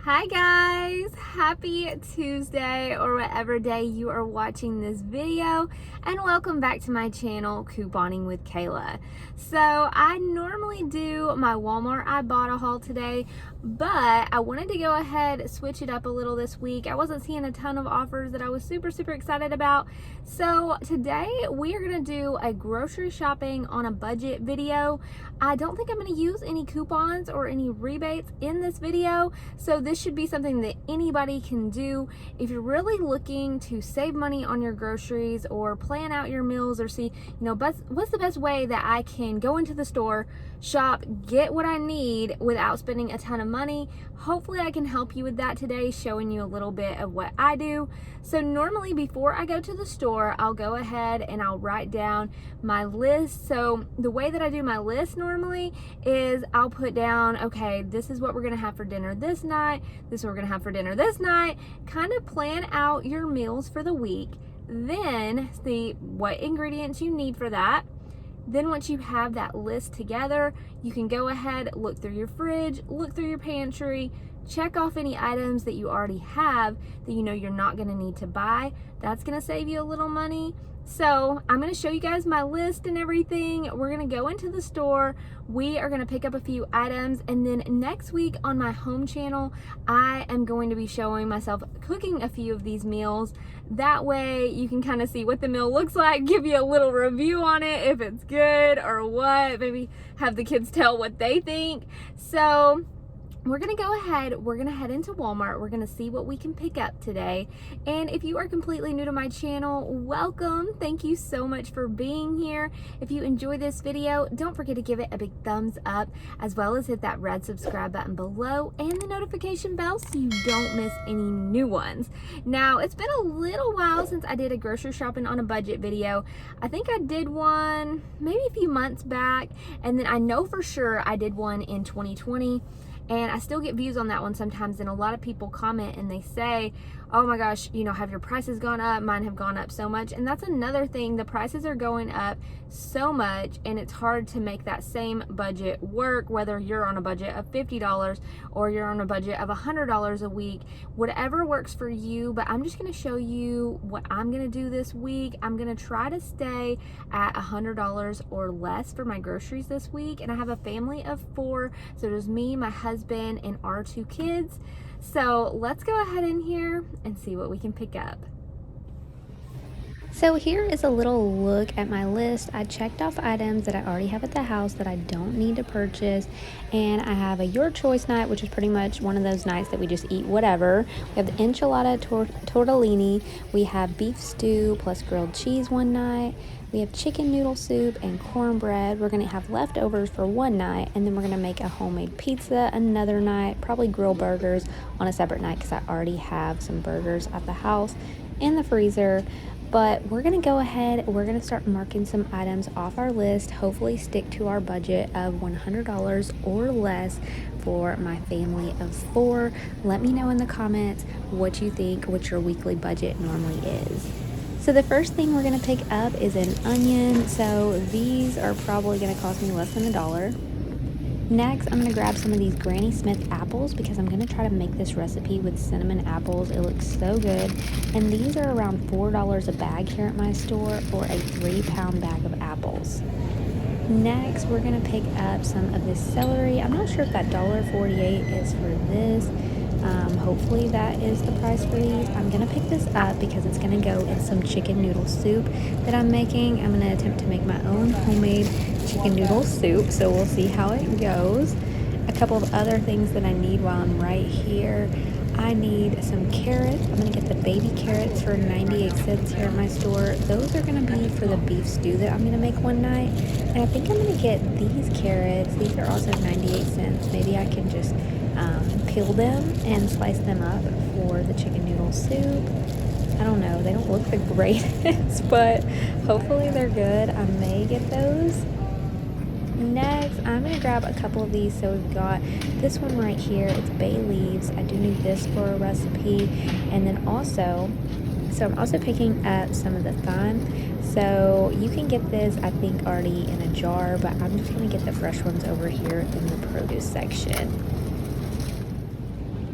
Hi guys, happy Tuesday or whatever day you are watching this video, and welcome back to my channel, Couponing with Kayla. So I normally do my Walmart I bought a haul today, but I wanted to go ahead switch it up a little this week. I wasn't seeing a ton of offers that I was super excited about. So today we are gonna do a grocery shopping on a budget video. I don't think I'm gonna use any coupons or any rebates in this video, so this should be something that anybody can do if you're really looking to save money on your groceries or plan out your meals, or see, what's the best way that I can go into the store, shop, get what I need without spending a ton of money. Hopefully I can help you with that today, showing you a little bit of what I do. So normally before I go to the store, I'll go ahead and I'll write down my list. So the way that I do my list normally is I'll put down, okay, this is what we're gonna have for dinner this night, this is what we're gonna have for dinner this night, kind of plan out your meals for the week, then see what ingredients you need for that. Then once you have that list together, you can go ahead, look through your fridge, look through your pantry, check off any items that you already have that you know you're not gonna need to buy. That's gonna save you a little money. So I'm gonna show you guys my list and everything. We're gonna go into the store. We are gonna pick up a few items, and then next week on my home channel, I am going to be showing myself cooking a few of these meals. That way you can kind of see what the meal looks like, give you a little review on it, if it's good or what, maybe have the kids tell what they think. So we're gonna go ahead, we're gonna head into Walmart, we're gonna see what we can pick up today. And if you are completely new to my channel, welcome. Thank you so much for being here. If you enjoy this video, don't forget to give it a big thumbs up, as well as hit that red subscribe button below and the notification bell so you don't miss any new ones. Now, it's been a little while since I did a grocery shopping on a budget video. I think I did one maybe a few months back, and then I know for sure I did one in 2020. And I still get views on that one sometimes, and a lot of people comment and they say, oh my gosh, have your prices gone up? Mine have gone up so much. And that's another thing, the prices are going up so much, and it's hard to make that same budget work, whether you're on a budget of $50 or you're on a budget of $100 a week, whatever works for you. But I'm just gonna show you what I'm gonna do this week. I'm gonna try to stay at $100 or less for my groceries this week. And I have a family of 4, so there's me, my husband, and our 2 kids. So let's go ahead in here and see what we can pick up. So here is a little look at my list. I checked off items that I already have at the house that I don't need to purchase. And I have a your choice night, which is pretty much one of those nights that we just eat whatever. We have the enchilada tortellini. We have beef stew plus grilled cheese one night. We have chicken noodle soup and cornbread. We're gonna have leftovers for one night, and then we're gonna make a homemade pizza another night, probably grill burgers on a separate night because I already have some burgers at the house in the freezer. But we're gonna go ahead, we're gonna start marking some items off our list, hopefully stick to our budget of $100 or less for my family of 4. Let me know in the comments what you think, what your weekly budget normally is. So the first thing we're gonna pick up is an onion. So these are probably gonna cost me less than $1. Next, I'm gonna grab some of these Granny Smith apples because I'm gonna try to make this recipe with cinnamon apples. It looks so good. And these are around $4 a bag here at my store for a 3-pound bag of apples. Next, we're gonna pick up some of this celery. I'm not sure if that $1.48 is for this. Hopefully that is the price for these. I'm gonna pick this up because it's gonna go in some chicken noodle soup that I'm making. I'm gonna attempt to make my own homemade chicken noodle soup, so we'll see how it goes. A couple of other things that I need while I'm right here. I need some carrots. I'm gonna get the baby carrots for 98 cents here at my store. Those are gonna be for the beef stew that I'm gonna make one night. And I think I'm gonna get these carrots. These are also 98 cents. Maybe I can just peel them and slice them up for the chicken noodle soup. I don't know, they don't look the greatest, but hopefully they're good. I may get those. Next, I'm gonna grab a couple of these. So we've got this one right here, it's bay leaves. I do need this for a recipe. And then also, so I'm also picking up some of the thyme. So you can get this, I think, already in a jar, but I'm just gonna get the fresh ones over here in the produce section.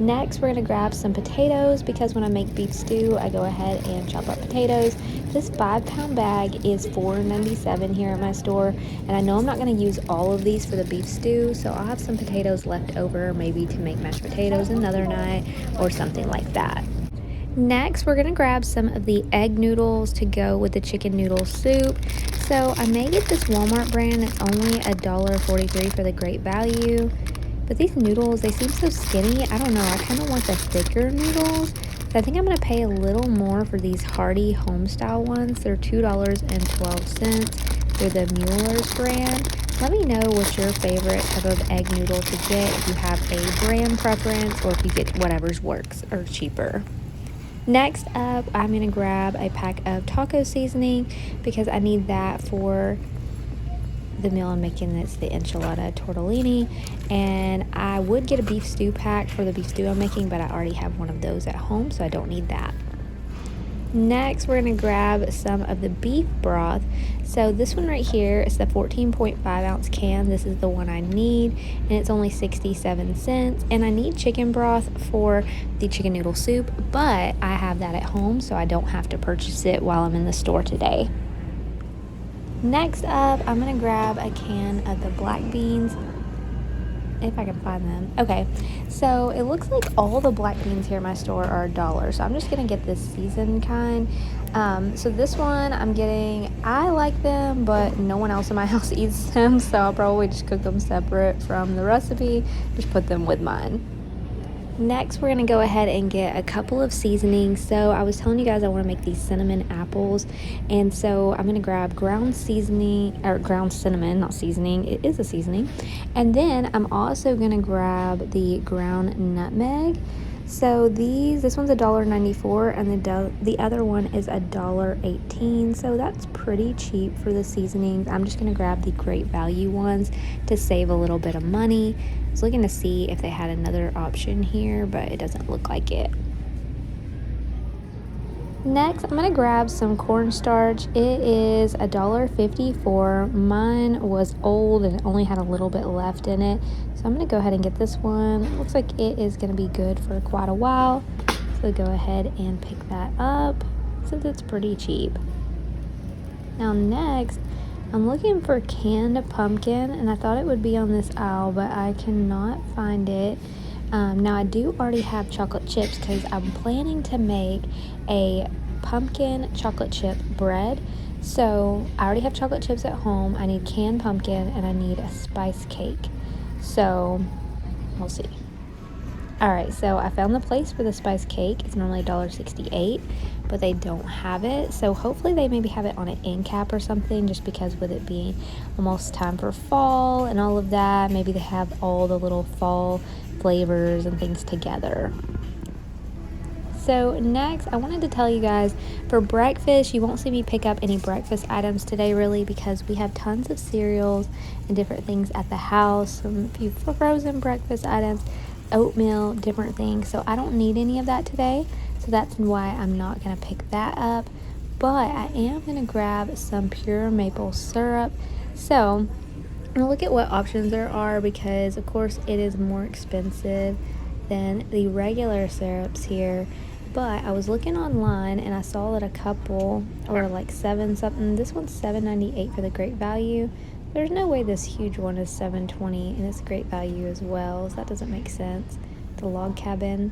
Next, we're gonna grab some potatoes because when I make beef stew, I go ahead and chop up potatoes. This 5-pound bag is $4.97 here at my store, and I know I'm not gonna use all of these for the beef stew, so I'll have some potatoes left over, maybe to make mashed potatoes another night or something like that. Next, we're gonna grab some of the egg noodles to go with the chicken noodle soup. So I may get this Walmart brand. It's only $1.43 for the great value. But these noodles, they seem so skinny. I don't know, I kind of want the thicker noodles. So I think I'm gonna pay a little more for these hearty home-style ones. They're $2.12. They're the Mueller's brand. Let me know what's your favorite type of egg noodle to get, if you have a brand preference or if you get whatever's works or cheaper. Next up, I'm going to grab a pack of taco seasoning because I need that for the meal I'm making. It's the enchilada tortellini, and I would get a beef stew pack for the beef stew I'm making, but I already have one of those at home, so I don't need that. Next, we're going to grab some of the beef broth. So this one right here is the 14.5 ounce can. This is the one I need, and it's only 67 cents. And I need chicken broth for the chicken noodle soup, but I have that at home, so I don't have to purchase it while I'm in the store today. Next up, I'm going to grab a can of the black beans, if I can find them. Okay, so it looks like all the black beans here at my store are $1, so I'm just gonna get this seasoned kind. So this one I'm getting, I like them, but no one else in my house eats them, so I'll probably just cook them separate from the recipe, just put them with mine. Next, we're going to go ahead and get a couple of seasonings. So I was telling you guys I want to make these cinnamon apples, and so I'm going to grab ground seasoning, or ground cinnamon, not seasoning, it is a seasoning. And then I'm also going to grab the ground nutmeg. So this one's $1.94, and the other one is $1.18. So that's pretty cheap for the seasonings. I'm just going to grab the great value ones to save a little bit of money. I was looking to see if they had another option here, but it doesn't look like it. Next, I'm going to grab some cornstarch. It is $1.54. Mine was old and it only had a little bit left in it. So I'm going to go ahead and get this one. It looks like it is going to be good for quite a while. So go ahead and pick that up since it's pretty cheap. Now next, I'm looking for canned pumpkin, and I thought it would be on this aisle, but I cannot find it. Now I do already have chocolate chips because I'm planning to make a pumpkin chocolate chip bread. So I already have chocolate chips at home. I need canned pumpkin, and I need a spice cake. So we'll see. Alright, so I found the place for the spice cake. It's normally $1.68, but they don't have it. So hopefully they maybe have it on an end cap or something, just because with it being almost time for fall and all of that, maybe they have all the little fall flavors and things together. So next, I wanted to tell you guys, for breakfast, you won't see me pick up any breakfast items today really, because we have tons of cereals and different things at the house, some few frozen breakfast items, oatmeal, different things. So I don't need any of that today, so that's why I'm not going to pick that up. But I am going to grab some pure maple syrup. So I'm going to look at what options there are, because of course it is more expensive than the regular syrups here. But I was looking online and I saw that a couple or like 7 something. This one's $7.98 for the great value. There's no way this huge one is $7.20 and it's great value as well. So that doesn't make sense. The log cabin.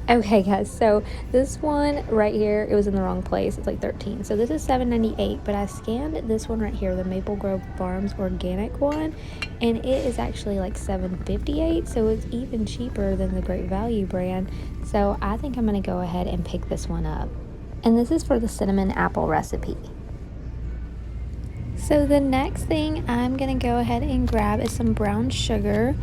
Okay guys, so this one right here, it was in the wrong place. It's like 13. So this is $7.98, but I scanned this one right here, the Maple Grove Farms organic one, and it is actually like $7.58. So it's even cheaper than the Great Value brand. So I think I'm gonna go ahead and pick this one up. And this is for the cinnamon apple recipe. So the next thing I'm gonna go ahead and grab is some brown sugar.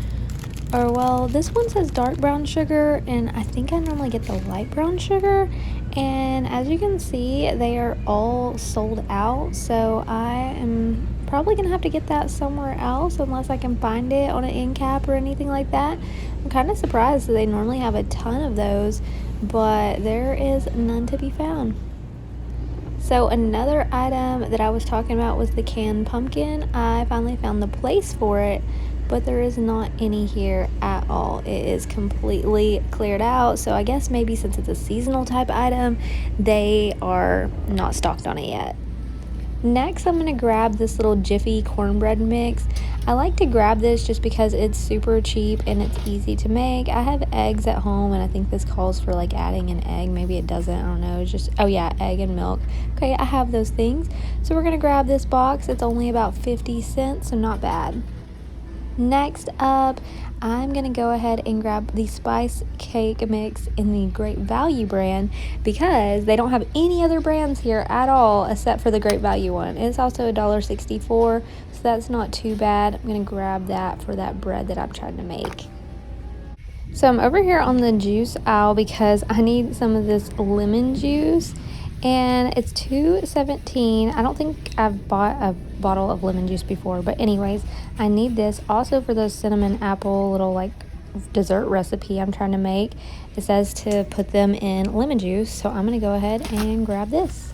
Or well, this one says dark brown sugar, and I think I normally get the light brown sugar, and as you can see, they are all sold out. So I am probably gonna have to get that somewhere else unless I can find it on an end cap or anything like that. I'm kind of surprised that they normally have a ton of those, but there is none to be found. So another item that I was talking about was the canned pumpkin. I finally found the place for it, but there is not any here at all. It is completely cleared out, so I guess maybe since it's a seasonal type item, they are not stocked on it yet. Next, I'm going to grab this little Jiffy cornbread mix. I like to grab this just because it's super cheap and it's easy to make. I have eggs at home, and I think this calls for like adding an egg. Maybe it doesn't, I don't know. It's just, oh yeah, egg and milk. Okay, I have those things. So we're going to grab this box. It's only about 50 cents, so not bad. Next up, I'm going to go ahead and grab the spice cake mix in the Great Value brand because they don't have any other brands here at all except for the Great Value one. It's also $1.64, so that's not too bad. I'm going to grab that for that bread that I'm trying to make. So I'm over here on the juice aisle because I need some of this lemon juice, and it's $2.17. I don't think I've bought a bottle of lemon juice before, but anyways, I need this also for the cinnamon apple little like dessert recipe I'm trying to make. It says to put them in lemon juice, so I'm gonna go ahead and grab this.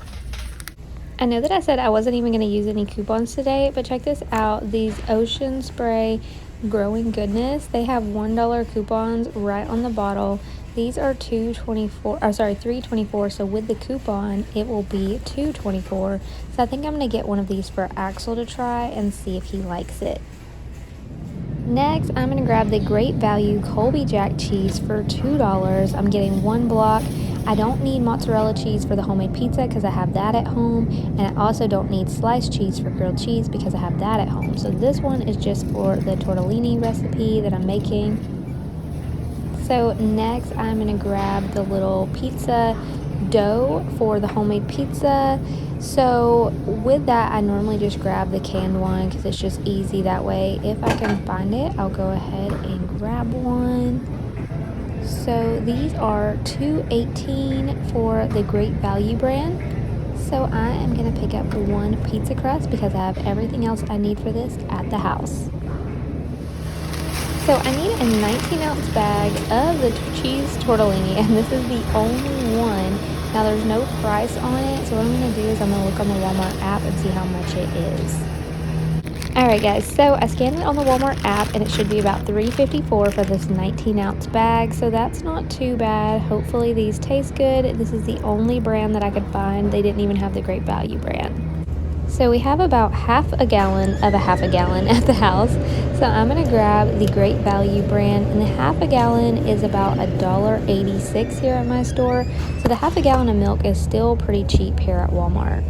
I know that I said I wasn't even going to use any coupons today, but check this out. These Ocean Spray Growing Goodness, they have $1 coupons right on the bottle. These are $3.24, so with the coupon, it will be $2.24. So I think I'm going to get one of these for Axel to try and see if he likes it. Next, I'm going to grab the Great Value Colby Jack cheese for $2. I'm getting one block. I don't need mozzarella cheese for the homemade pizza because I have that at home, and I also don't need sliced cheese for grilled cheese because I have that at home. So this one is just for the tortellini recipe that I'm making. So next, I'm going to grab the little pizza dough for the homemade pizza. So with that, I normally just grab the canned one because it's just easy that way. If I can find it, I'll go ahead and grab one. So these are $2.18 for the Great Value brand. So I am going to pick up one pizza crust because I have everything else I need for this at the house. So I need a 19-ounce bag of the cheese tortellini, and this is the only one. Now there's no price on it, so what I'm going to do is I'm going to look on the Walmart app and see how much it is. Alright guys, so I scanned it on the Walmart app and it should be about $3.54 for this 19-ounce bag, so that's not too bad. Hopefully these taste good. This is the only brand that I could find. They didn't even have the Great Value brand. So we have about half a gallon of a half a gallon at the house, so I'm going to grab the Great Value brand, and the half a gallon is about $1.86 here at my store, so the half a gallon of milk is still pretty cheap here at Walmart.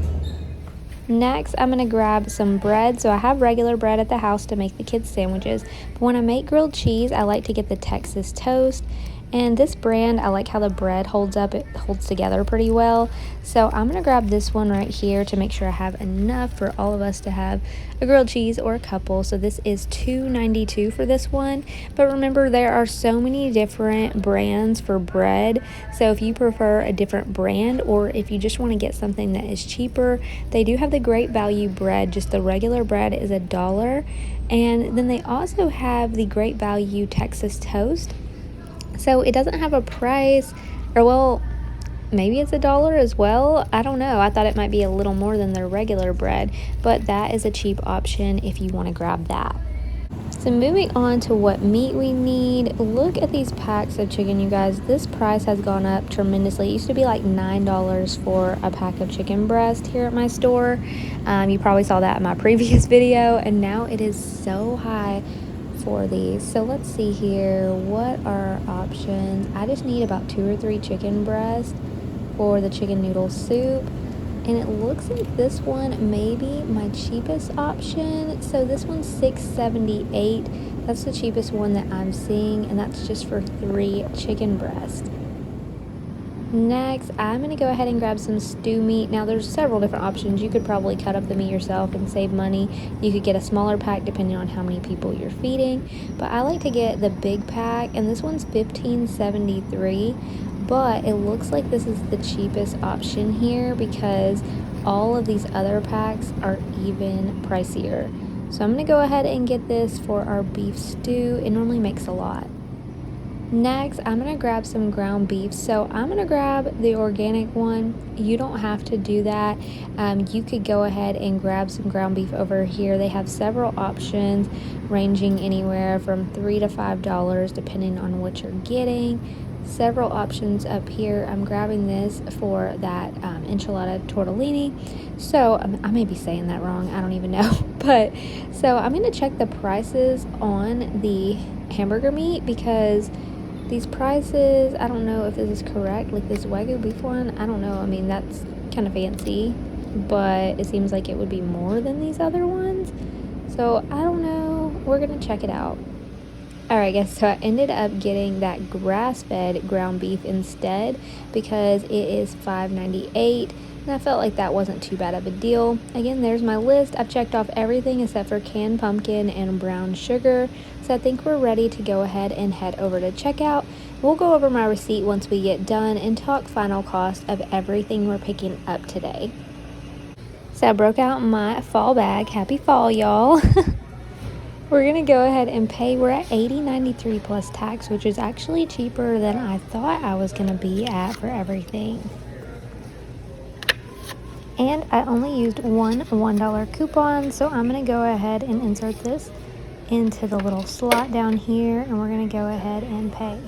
Next, I'm going to grab some bread. So I have regular bread at the house to make the kids sandwiches, but when I make grilled cheese, I like to get the Texas toast. And this brand, I like how the bread holds up. It holds together pretty well. So I'm going to grab this one right here to make sure I have enough for all of us to have a grilled cheese or a couple. So this is $2.92 for this one. But remember, there are so many different brands for bread. So if you prefer a different brand, or if you just want to get something that is cheaper, they do have the Great Value bread. Just the regular bread is $1. And then they also have the Great Value Texas toast. So it doesn't have a price, or well, maybe it's $1 as well. I don't know. I thought it might be a little more than their regular bread, but that is a cheap option if you want to grab that. So moving on to what meat we need, look at these packs of chicken, you guys. This price has gone up tremendously. It used to be like $9 for a pack of chicken breast here at my store. You probably saw that in my previous video, and now it is so high for these. So let's see here, what are our options? I just need about 2 or 3 chicken breasts for the chicken noodle soup, and it looks like this one may be my cheapest option. So this one's $6.78. That's the cheapest one that I'm seeing, and that's just for 3 chicken breasts. Next, I'm going to go ahead and grab some stew meat. Now, there's several different options. You could probably cut up the meat yourself and save money. You could get a smaller pack depending on how many people you're feeding. But I like to get the big pack, and this one's $15.73. But it looks like this is the cheapest option here because all of these other packs are even pricier. So I'm going to go ahead and get this for our beef stew. It normally makes a lot. Next, I'm going to grab some ground beef. So I'm going to grab the organic one. You don't have to do that. You could go ahead and grab some ground beef over here. They have several options ranging anywhere from $3 to $5 depending on what you're getting. Several options up here. I'm grabbing this for that enchilada tortellini. So I may be saying that wrong. I don't even know. But so I'm going to check the prices on the hamburger meat because these prices, I don't know if this is correct. Like this Wagyu beef one, I don't know. I mean, that's kind of fancy, but it seems like it would be more than these other ones. So I don't know. We're going to check it out. Alright guys, so I ended up getting that grass-fed ground beef instead because it is $5.98, and I felt like that wasn't too bad of a deal. Again, there's my list. I've checked off everything except for canned pumpkin and brown sugar, so I think we're ready to go ahead and head over to checkout. We'll go over my receipt once we get done and talk final cost of everything we're picking up today. So I broke out my fall bag. Happy fall, y'all. We're going to go ahead and pay. We're at $80.93 plus tax, which is actually cheaper than I thought I was going to be at for everything. And I only used one $1 coupon, so I'm going to go ahead and insert this into the little slot down here, and we're going to go ahead and pay.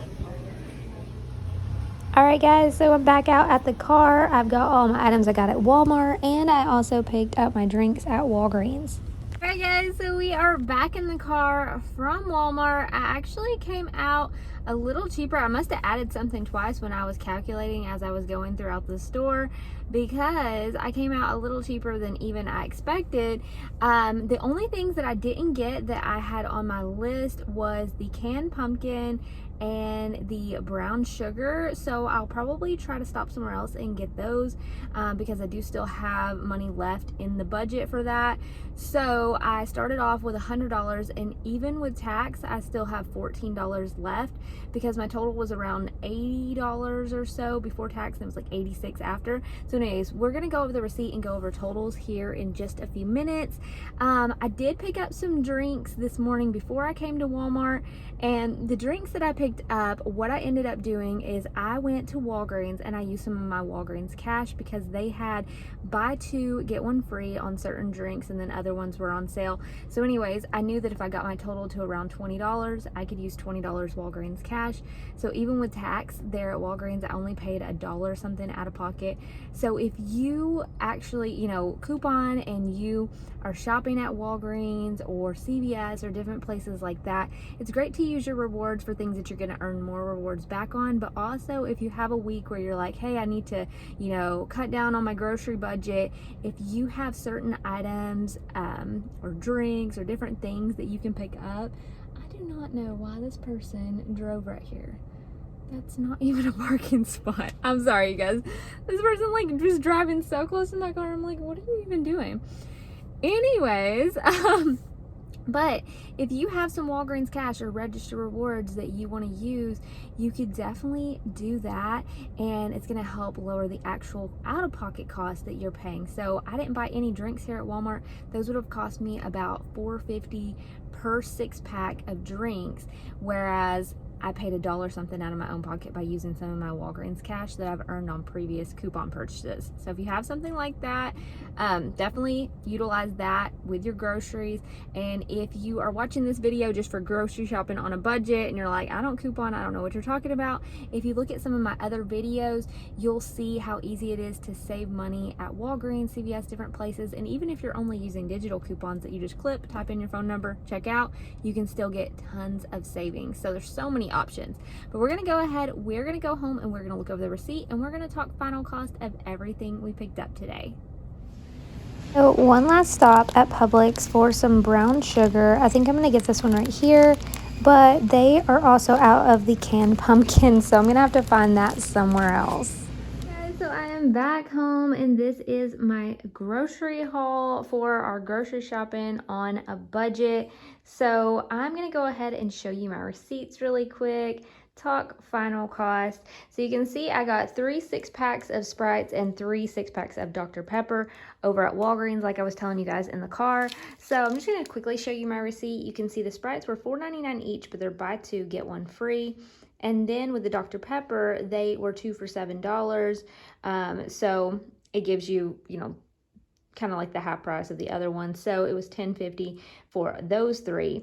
Alright guys, so I'm back out at the car. I've got all my items I got at Walmart, and I also picked up my drinks at Walgreens. Alright guys, so we are back in the car from Walmart. I actually came out a little cheaper. I must have added something twice when I was calculating as I was going throughout the store, because I came out a little cheaper than even I expected. The only things that I didn't get that I had on my list was the canned pumpkin and the brown sugar, so I'll probably try to stop somewhere else and get those because I do still have money left in the budget for that. So I started off with $100, and even with tax I still have $14 left because my total was around $80 or so before tax, and it was like $86 after. So anyways, we're gonna go over the receipt and go over totals here in just a few minutes. I did pick up some drinks this morning before I came to Walmart, and the drinks that I picked up, what I ended up doing is I went to Walgreens and I used some of my Walgreens cash because they had buy two get one free on certain drinks, and then other ones were on sale. So anyways, I knew that if I got my total to around $20, I could use $20 Walgreens cash. So even with tax there at Walgreens, I only paid $1 something out of pocket. So if you actually, you know, coupon and you are shopping at Walgreens or CVS or different places like that, it's great to use your rewards for things that you're going to earn more rewards back on. But also, if you have a week where you're like, hey, I need to, you know, cut down on my grocery budget, if you have certain items or drinks or different things that you can pick up. I do not know why this person drove right here. That's not even a parking spot. I'm sorry, you guys. This person like just driving so close to my car. I'm like, what are you even doing? Anyways, but if you have some Walgreens cash or register rewards that you want to use, you could definitely do that, and it's going to help lower the actual out-of-pocket cost that you're paying. So I didn't buy any drinks here at Walmart. Those would have cost me about $4.50 per 6-pack of drinks, whereas I paid $1 something out of my own pocket by using some of my Walgreens cash that I've earned on previous coupon purchases. So if you have something like that, definitely utilize that with your groceries. And if you are watching this video just for grocery shopping on a budget and you're like, I don't coupon, I don't know what you're talking about, if you look at some of my other videos, you'll see how easy it is to save money at Walgreens, CVS, different places. And even if you're only using digital coupons that you just clip, type in your phone number, check out, you can still get tons of savings. So there's so many options. But we're gonna go ahead, we're gonna go home, and we're gonna look over the receipt, and we're gonna talk final cost of everything we picked up today. So one last stop at Publix for some brown sugar. I think I'm gonna get this one right here, but they are also out of the canned pumpkin, so I'm gonna have to find that somewhere else. Guys, so I am back home, and this is my grocery haul for our grocery shopping on a budget. So I'm gonna go ahead and show you my receipts really quick, talk final cost. So you can see I got 3 6-packs of Sprites and 3 6-packs of Dr. Pepper over at Walgreens, like I was telling you guys in the car. So I'm just gonna quickly show you my receipt. You can see the Sprites were $4.99 each, but they're buy two get one free. And then with the Dr. Pepper, they were 2 for $7. So it gives you, kind of like the half price of the other one. So it was $10.50 for those 3.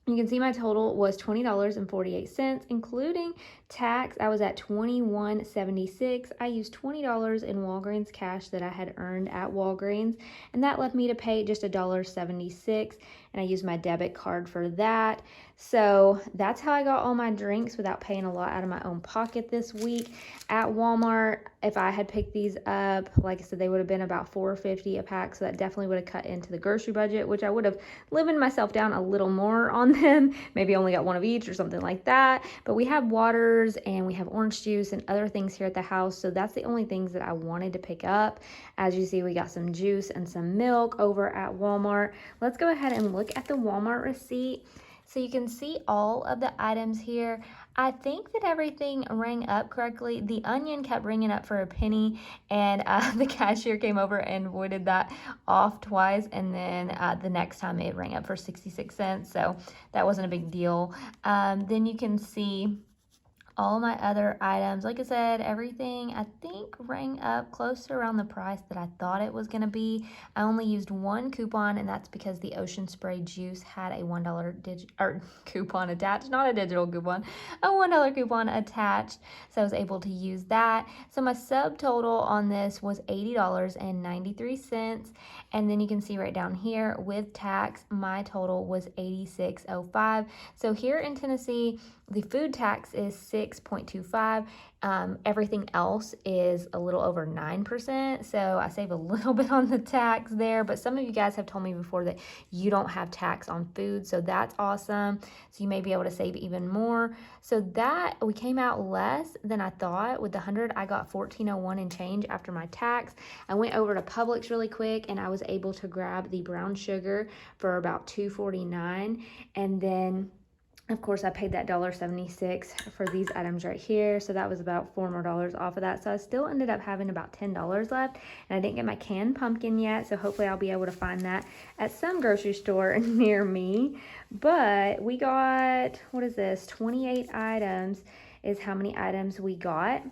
You can see my total was $20.48, including tax. I was at $21.76. I used $20 in Walgreens cash that I had earned at Walgreens, and that left me to pay just $1.76, and I used my debit card for that. So that's how I got all my drinks without paying a lot out of my own pocket this week. At Walmart, if I had picked these up, like I said, they would have been about $4.50 a pack, so that definitely would have cut into the grocery budget, which I would have limited myself down a little more on them. Maybe only got one of each or something like that. But we have waters and we have orange juice and other things here at the house, so that's the only things that I wanted to pick up. As you see, we got some juice and some milk over at Walmart. Let's go ahead and look at the Walmart receipt. So you can see all of the items here. I think that everything rang up correctly. The onion kept ringing up for a penny, and the cashier came over and voided that off twice, and then the next time it rang up for 66 cents, so that wasn't a big deal. Then you can see all my other items. Like I said, everything I think rang up close to around the price that I thought it was going to be. I only used one coupon, and that's because the Ocean Spray juice had a $1 coupon attached, not a digital coupon, a $1 coupon attached, so I was able to use that. So my subtotal on this was $80.93, and then you can see right down here with tax, my total was $86.05. So here in Tennessee, the food tax is 6.25. Everything else is a little over 9%. So I save a little bit on the tax there. But some of you guys have told me before that you don't have tax on food. So that's awesome. So you may be able to save even more. So that we came out less than I thought. With the 100, I got $14.01 and change after my tax. I went over to Publix really quick, and I was able to grab the brown sugar for about $2.49. And then of course, I paid that $1.76 for these items right here, so that was about $4 more off of that. So I still ended up having about $10 left, and I didn't get my canned pumpkin yet, so hopefully I'll be able to find that at some grocery store near me. But we got, 28 items is how many items we got.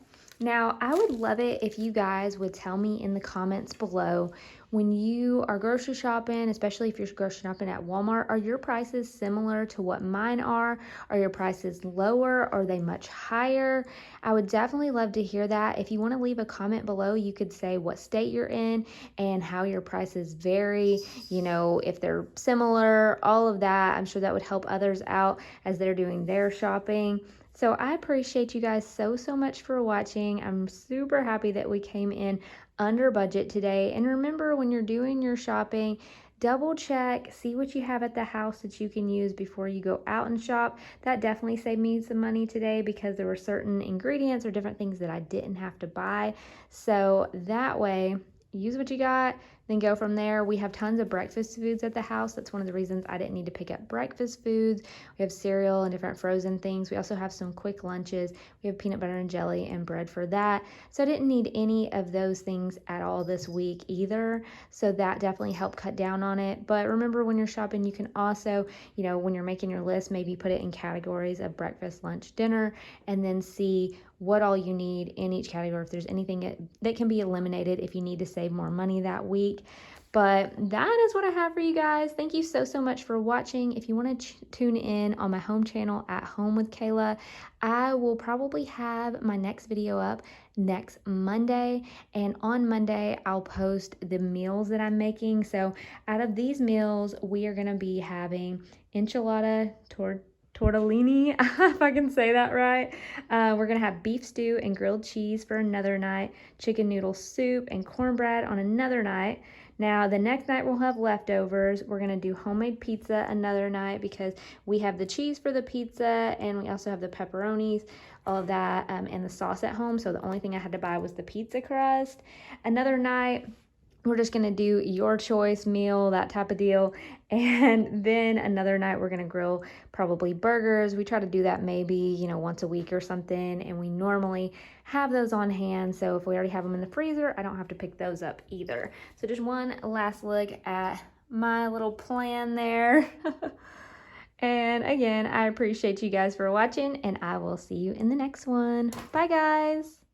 Now, I would love it if you guys would tell me in the comments below, when you are grocery shopping, especially if you're grocery shopping at Walmart, are your prices similar to what mine are? Are your prices lower? Are they much higher? I would definitely love to hear that. If you want to leave a comment below, you could say what state you're in and how your prices vary, if they're similar, all of that. I'm sure that would help others out as they're doing their shopping. So I appreciate you guys so much for watching. I'm super happy that we came in under budget today. And remember, when you're doing your shopping, double check, see what you have at the house that you can use before you go out and shop. That definitely saved me some money today because there were certain ingredients or different things that I didn't have to buy. So that way, use what you got, then go from there. We have tons of breakfast foods at the house. That's one of the reasons I didn't need to pick up breakfast foods. We have cereal and different frozen things. We also have some quick lunches. We have peanut butter and jelly and bread for that. So I didn't need any of those things at all this week either. So that definitely helped cut down on it. But remember, when you're shopping, you can also, when you're making your list, maybe put it in categories of breakfast, lunch, dinner, and then see what all you need in each category, if there's anything that can be eliminated if you need to save more money that week. But that is what I have for you guys. Thank you so much for watching. If you want to tune in on my home channel at Home with Kayla, I will probably have my next video up next Monday, and on Monday I'll post the meals that I'm making. So out of these meals, we are going to be having enchilada tortellini, if I can say that right. We're going to have beef stew and grilled cheese for another night, chicken noodle soup and cornbread on another night. Now, the next night we'll have leftovers. We're going to do homemade pizza another night because we have the cheese for the pizza, and we also have the pepperonis, all of that, and the sauce at home. So the only thing I had to buy was the pizza crust. Another night, we're just going to do your choice meal, that type of deal. And then another night we're going to grill probably burgers. We try to do that maybe, once a week or something. And we normally have those on hand. So if we already have them in the freezer, I don't have to pick those up either. So just one last look at my little plan there. And again, I appreciate you guys for watching, and I will see you in the next one. Bye, guys.